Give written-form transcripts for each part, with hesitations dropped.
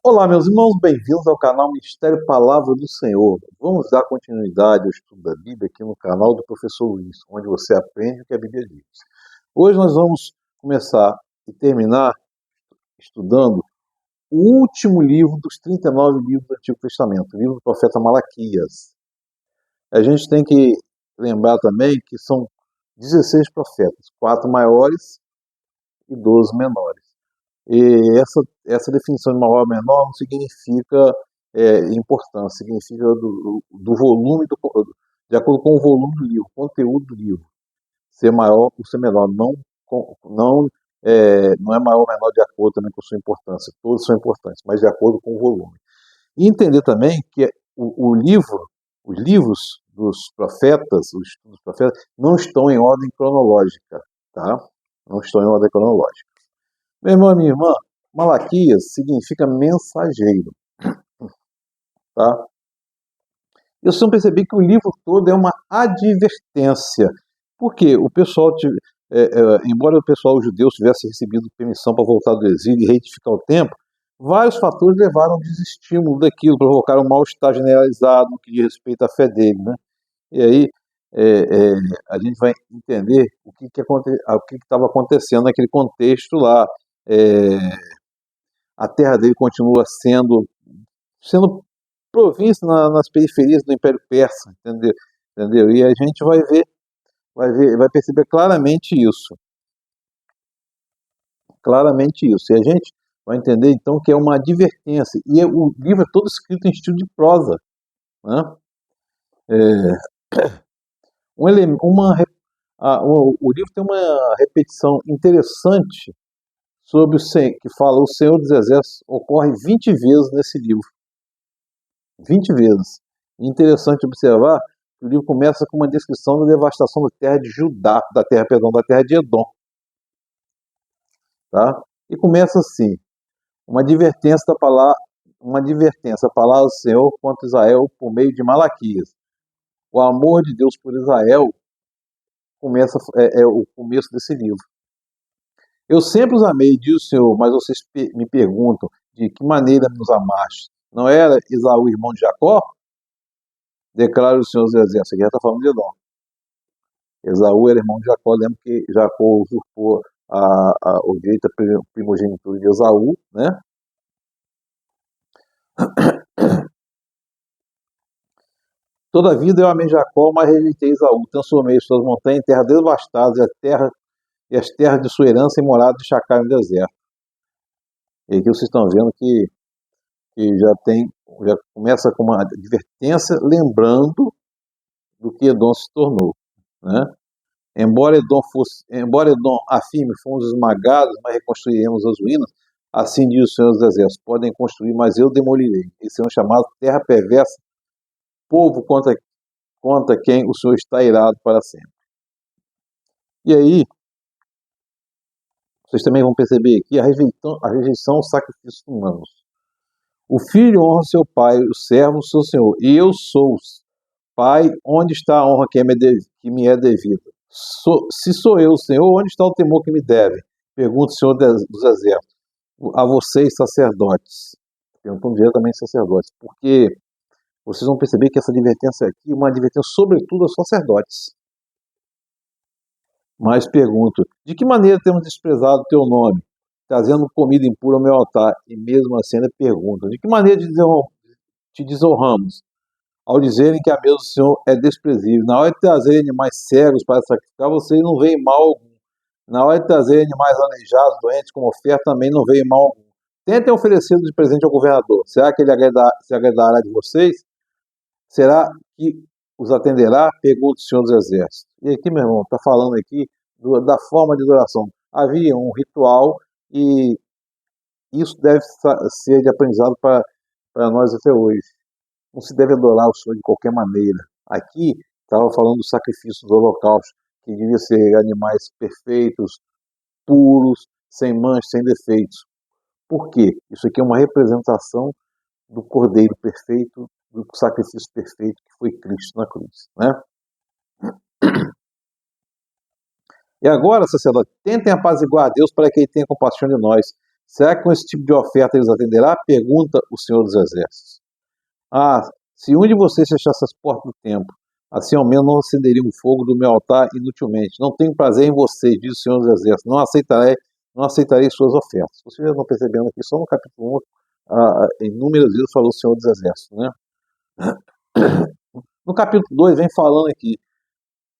Olá, meus irmãos, bem-vindos ao canal Mistério Palavra do Senhor. Vamos dar continuidade ao estudo da Bíblia aqui no canal do Professor Luiz, onde você aprende o que a Bíblia diz. Hoje nós vamos começar e terminar estudando o último livro dos 39 livros do Antigo Testamento, o livro do profeta Malaquias. A gente tem que lembrar também que são 16 profetas, 4 maiores e 12 menores. E essa definição de maior ou menor não significa importância, significa do volume, de acordo com o volume do livro, o conteúdo do livro. Ser maior ou ser menor, não é maior ou menor de acordo também com sua importância, todos são importantes, mas de acordo com o volume. E entender também que os livros dos profetas, os estudos dos profetas, não estão em ordem cronológica, tá? Não estão em ordem cronológica. Meu irmão e minha irmã, Malaquias significa mensageiro, tá? Eu só percebi que o livro todo é uma advertência, porque embora o pessoal judeu tivesse recebido permissão para voltar do exílio e reedificar o templo, vários fatores levaram ao desestímulo daquilo, provocaram um mal-estar generalizado no que diz respeito à fé dele, né? E aí a gente vai entender o que estava acontecendo naquele contexto lá. É, a terra dele continua sendo província nas periferias do Império Persa, entendeu? E a gente vai perceber claramente isso. E a gente vai entender então que é uma advertência. E o livro é todo escrito em estilo de prosa, né? É, um ele- uma, o livro tem uma repetição interessante sobre que fala o Senhor dos Exércitos, ocorre 20 vezes nesse livro. 20 vezes. Interessante observar que o livro começa com uma descrição da devastação da terra de Judá, da terra de Edom, tá? E começa assim, a palavra do Senhor contra Israel por meio de Malaquias. O amor de Deus por Israel é o começo desse livro. Eu sempre os amei, diz o Senhor, mas vocês me perguntam de que maneira nos amaste. Não era Esaú, irmão de Jacó? Declara o Senhor dos Exércitos. Aqui já está falando de Edom. Esaú era irmão de Jacó. Lembra que Jacó usurpou o direito à primogenitura de Esaú, né? Toda a vida eu amei Jacó, mas rejeitei Esaú. Transformei suas montanhas em terra devastadas e as terras de sua herança em morada de chacal no deserto. E aqui vocês estão vendo que já começa com uma advertência, lembrando do que Edom se tornou, né? Embora Edom afirme, fomos esmagados, mas reconstruiremos as ruínas, assim diz o Senhor dos Exércitos, podem construir, mas eu demolirei. Eles serão chamados terra perversa, povo contra quem o Senhor está irado para sempre. E aí, vocês também vão perceber aqui a rejeição aos sacrifícios humanos. O filho honra seu pai, o servo o seu senhor. E eu sou pai, onde está a honra que me é devida? Se sou eu o Senhor, onde está o temor que me deve? Pergunta o Senhor dos Exércitos. A vocês, sacerdotes. Perguntando diretamente sacerdotes. Porque vocês vão perceber que essa advertência aqui é uma advertência sobretudo aos sacerdotes. Mas pergunto, de que maneira temos desprezado o teu nome, trazendo comida impura ao meu altar? E mesmo assim ainda perguntam, de que maneira te desonramos? Ao dizerem que a mesa do Senhor é desprezível. Na hora de trazer animais cegos para sacrificar, vocês não veem mal algum. Na hora de trazer animais aleijados, doentes, como oferta, também não veem mal algum. Tentem oferecer de presente ao governador. Será que ele se agradará de vocês? Será que os atenderá? Pergunta o Senhor dos Exércitos. E aqui, meu irmão, está falando aqui da forma de adoração. Havia um ritual e isso deve ser de aprendizado para nós até hoje. Não se deve adorar o Senhor de qualquer maneira. Aqui estava falando do sacrifício do holocausto, que devia ser animais perfeitos, puros, sem manchas, sem defeitos. Por quê? Isso aqui é uma representação do Cordeiro perfeito, do sacrifício perfeito que foi Cristo na cruz, né? E agora, sacerdote, tentem apaziguar a Deus para que ele tenha compaixão de nós. Será que com esse tipo de oferta eles atenderá? Pergunta o Senhor dos Exércitos. Se um de vocês fechasse as portas do templo, assim ao menos não acenderia um fogo do meu altar inutilmente. Não tenho prazer em vocês, diz o Senhor dos Exércitos. Não aceitarei suas ofertas. Vocês já estão percebendo aqui, só no capítulo 1, inúmeras vezes falou o Senhor dos Exércitos, né? No capítulo 2 vem falando aqui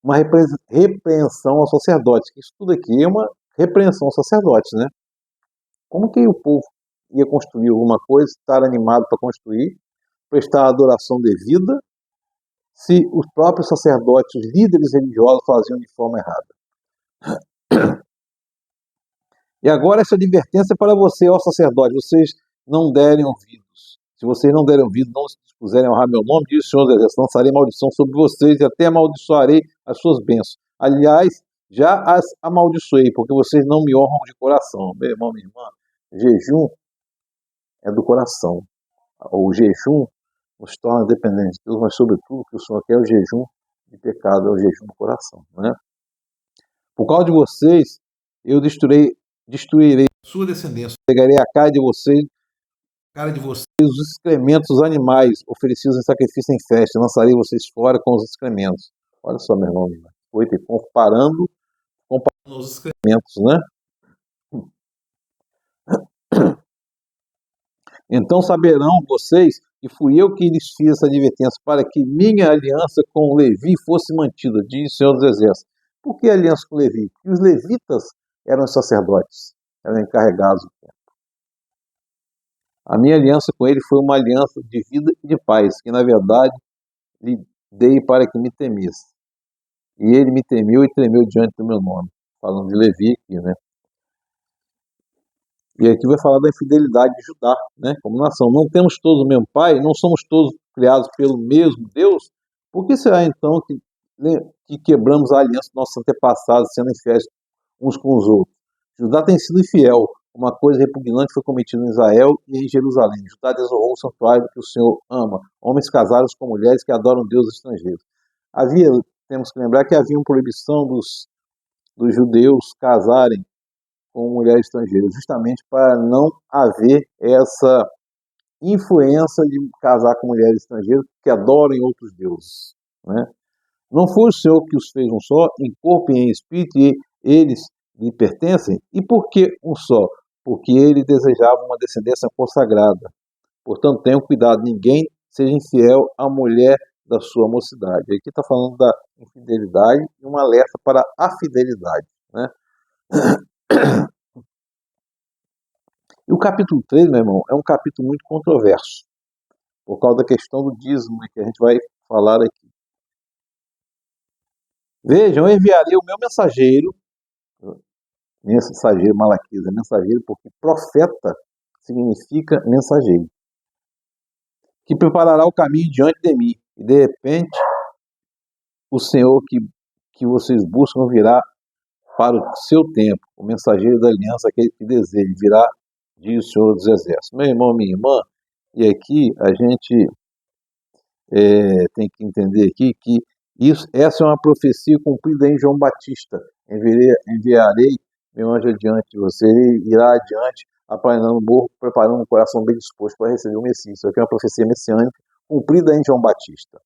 uma repreensão aos sacerdotes. Isso tudo aqui é uma repreensão aos sacerdotes, né? Como que o povo ia construir alguma coisa, estar animado para construir, prestar a adoração devida, se os próprios sacerdotes, os líderes religiosos faziam de forma errada? E agora essa advertência é para você, ó sacerdote, vocês não derem ouvidos. Se vocês não derem ouvidos, não se dispuserem a honrar meu nome, diz o Senhor dos Exércitos, lançarei maldição sobre vocês e até amaldiçoarei as suas bênçãos. Aliás, já as amaldiçoei, porque vocês não me honram de coração. Meu irmão, minha irmã, jejum é do coração. O jejum nos torna dependentes de Deus, mas sobretudo o que o Senhor quer é o jejum de pecado, é o jejum do coração, né? Por causa de vocês, eu destruirei sua descendência, pegarei a cara de vocês, os excrementos dos animais oferecidos em sacrifício em festa, lançarei vocês fora com os excrementos. Olha só, meu irmão, comparando os excrementos, né? Então saberão vocês que fui eu que lhes fiz essa advertência para que minha aliança com Levi fosse mantida, diz o Senhor dos Exércitos. Por que aliança com Levi? Porque os levitas eram os sacerdotes, eram encarregados do templo. A minha aliança com ele foi uma aliança de vida e de paz, que na verdade lhe dei para que me temesse. E ele me temeu e tremeu diante do meu nome. Falando de Levi aqui, né? E aqui vai falar da infidelidade de Judá, né, como nação. Não temos todos o mesmo Pai, não somos todos criados pelo mesmo Deus. Por que será então que quebramos a aliança dos nossos antepassados, sendo infiéis uns com os outros? Judá tem sido infiel. Uma coisa repugnante foi cometida em Israel e em Jerusalém. Judá desonrou o santuário que o Senhor ama. Homens casaram com mulheres que adoram deuses estrangeiros. Temos que lembrar que havia uma proibição dos judeus casarem com mulheres estrangeiras, justamente para não haver essa influência de casar com mulheres estrangeiras que adoram outros deuses, né? Não foi o Senhor que os fez um só, em corpo e em espírito, e eles lhe pertencem? E por que um só? Porque ele desejava uma descendência consagrada. Portanto, tenham cuidado, ninguém seja infiel à mulher da sua mocidade. Aqui está falando da infidelidade e uma alerta para a fidelidade, né? E o capítulo 3, meu irmão, é um capítulo muito controverso, por causa da questão do dízimo, que a gente vai falar aqui. Vejam, eu enviarei o meu mensageiro Malaquias, é mensageiro porque profeta significa mensageiro, que preparará o caminho diante de mim, e de repente o Senhor que vocês buscam virá para o seu tempo, o mensageiro da aliança, aquele que deseja, virá, diz o Senhor dos Exércitos. Meu irmão, minha irmã, e aqui a gente tem que entender aqui que essa é uma profecia cumprida em João Batista. Enviarei meu anjo adiante de você, ele irá adiante, aplanando o morro, preparando um coração bem disposto para receber o Messias. Isso aqui é uma profecia messiânica cumprida em João Batista.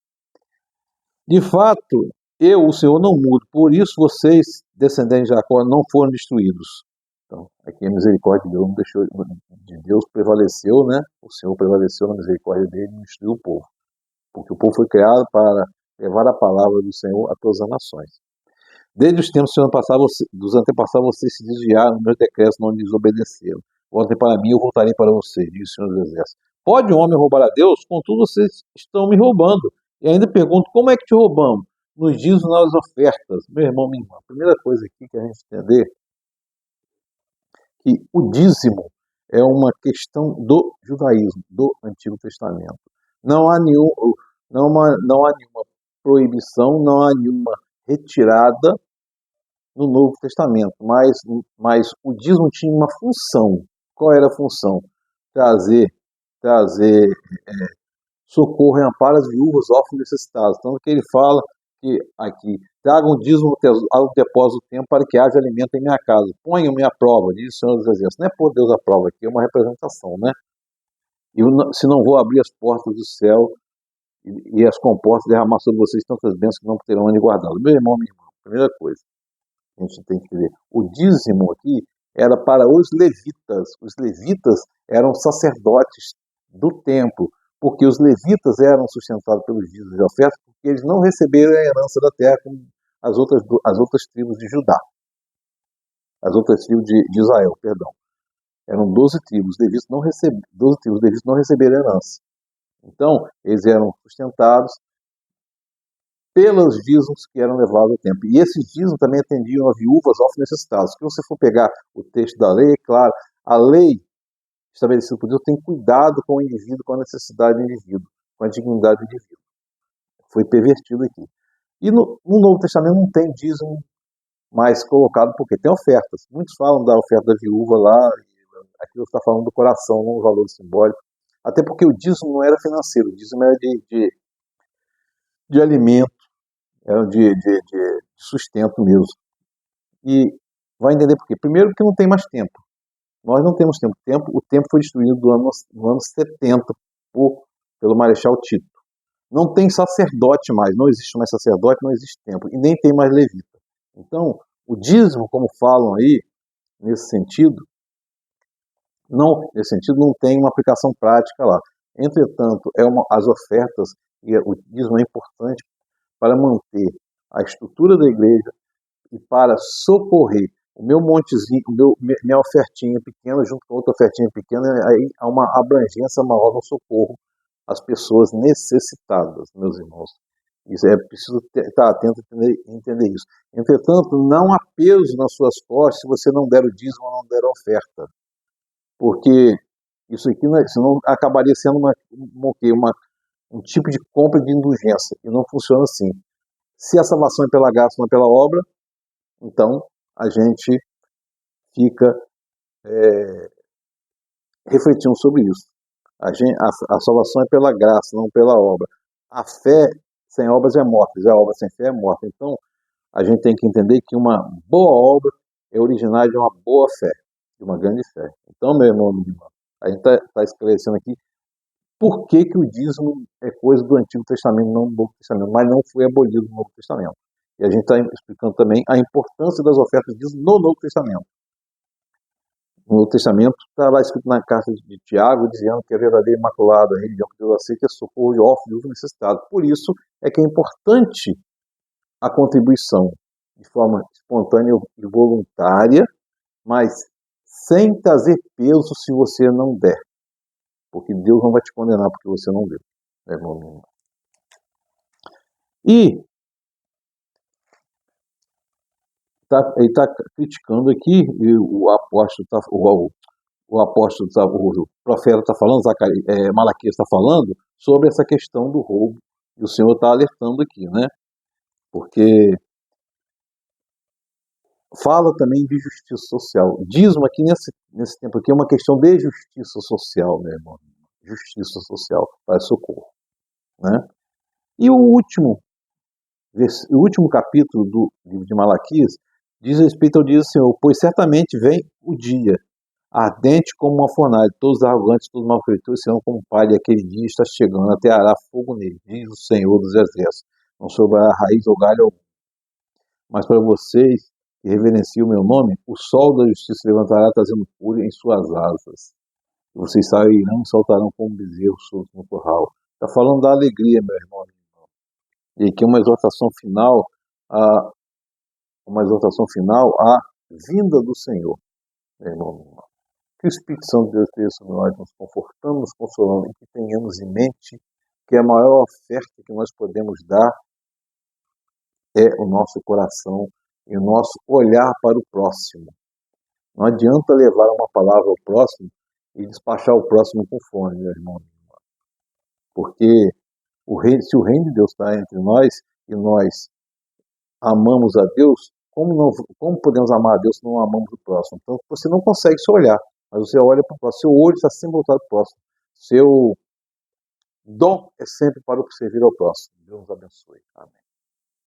De fato, o Senhor, não mudo, por isso vocês, descendentes de Jacó, não foram destruídos. Então, aqui a misericórdia de Deus não deixou, de Deus prevaleceu, né? O Senhor prevaleceu na misericórdia dele e destruiu o povo. Porque o povo foi criado para levar a palavra do Senhor a todas as nações. Desde os tempos dos antepassados, vocês se desviaram dos meus decretos, não desobedeceram. Voltem para mim, eu voltarei para vocês, diz o Senhor dos Exércitos. Pode um homem roubar a Deus? Contudo, vocês estão me roubando. E ainda pergunto, como é que te roubamos? Nos dízimos, nas ofertas. Meu irmão, minha irmã, a primeira coisa aqui que a gente entender que o dízimo é uma questão do judaísmo, do Antigo Testamento. Não há nenhuma proibição, não há nenhuma retirada no Novo Testamento, mas o dízimo tinha uma função. Qual era a função? Trazer socorro e amparo às viúvas, órfãos necessitados. Tanto que ele fala que aqui, tragam o dízimo ao depósito do templo para que haja alimento em minha casa. Ponham-me à prova, diz o Senhor dos Exércitos. Não é por Deus à prova aqui, é uma representação, né? E se não vou abrir as portas do céu e as comportas derramar sobre vocês tantas bênçãos que não terão onde guardá-las. Meu irmão, minha irmã, primeira coisa, a gente tem que ver, o dízimo aqui era para os levitas. Os levitas eram sacerdotes do templo, porque os levitas eram sustentados pelos dízimos de oferta, porque eles não receberam a herança da terra como as outras tribos de Judá, as outras tribos de Israel, perdão. Eram 12 tribos, 12 tribos levitas não receberam herança. Então, eles eram sustentados pelos dízimos que eram levados ao templo. E esses dízimos também atendiam a viúvas, órfãos necessitados. Se você for pegar o texto da lei, é claro, a lei estabelecida por Deus tem cuidado com o indivíduo, com a necessidade do indivíduo, com a dignidade do indivíduo. Foi pervertido aqui. E no Novo Testamento não tem dízimo mais colocado, porque tem ofertas. Muitos falam da oferta da viúva lá, aqui está falando do coração, não do valor simbólico. Até porque o dízimo não era financeiro, o dízimo era de alimento, era de sustento mesmo. E vai entender por quê? Primeiro, porque não tem mais tempo. Nós não temos tempo. O tempo foi destruído no ano 70 pelo Marechal Tito. Não tem sacerdote mais, não existe mais sacerdote, não existe templo, e nem tem mais levita. Então, o dízimo, como falam aí, nesse sentido, não tem uma aplicação prática lá. Entretanto, as ofertas e o dízimo é importante para manter a estrutura da igreja e para socorrer o meu montezinho, minha ofertinha pequena junto com outra ofertinha pequena, aí há uma abrangência maior no socorro às pessoas necessitadas, meus irmãos. Isso é preciso estar atento a entender isso. Entretanto, não há peso nas suas costas se você não der o dízimo ou não der a oferta. Porque isso aqui senão acabaria sendo um tipo de compra de indulgência. E não funciona assim. Se a salvação é pela graça, não é pela obra, então a gente fica refletindo sobre isso. A salvação é pela graça, não pela obra. A fé sem obras é morta, a obra sem fé é morta. Então, a gente tem que entender que uma boa obra é originária de uma boa fé, de uma grande fé. Então, meu irmão, minha irmã, a gente está esclarecendo aqui por que o dízimo é coisa do Antigo Testamento, não do Novo Testamento, mas não foi abolido no Novo Testamento. E a gente está explicando também a importância das ofertas de dízimo no Novo Testamento. No Novo Testamento está lá escrito na carta de Tiago, dizendo que a verdadeira imaculada religião que Deus aceita é socorro de órfãos e necessitados. Por isso é que é importante a contribuição de forma espontânea e voluntária, mas sem trazer peso se você não der. Porque Deus não vai te condenar porque você não deu. Irmão. E ele está criticando aqui, e o profeta está falando, Malaquias está falando sobre essa questão do roubo, e o Senhor está alertando aqui, né? Porque fala também de justiça social. Dízimo aqui nesse tempo aqui é uma questão de justiça social, meu irmão. Justiça social para socorro, né? E o último capítulo do livro de Malaquias diz respeito ao dia do Senhor, pois certamente vem o dia, ardente como uma fornalha, todos arrogantes, todos malfeitores serão como palha, e aquele dia está chegando, até hará fogo nele, diz o Senhor dos Exércitos, não sobrará raiz ou galho algum. Mas para vocês que reverenciam o meu nome, o sol da justiça se levantará trazendo cura em suas asas. E vocês sairão e saltarão como bezerros soltos no curral. Está falando da alegria, meu irmão. E aqui uma exortação final à vinda do Senhor, meu irmão. Que o Espírito Santo de Deus esteja sobre nós, nos confortando, nos consolando, e que tenhamos em mente que a maior oferta que nós podemos dar é o nosso coração e o nosso olhar para o próximo. Não adianta levar uma palavra ao próximo e despachar o próximo com fome, meu irmão. Porque se o reino de Deus está entre nós e nós amamos a Deus, como podemos amar a Deus se não amamos o próximo? Então você não consegue só olhar, mas você olha para o próximo. Seu olho está sempre voltado para o próximo. Seu dom é sempre para o servir ao próximo. Deus nos abençoe. Amém.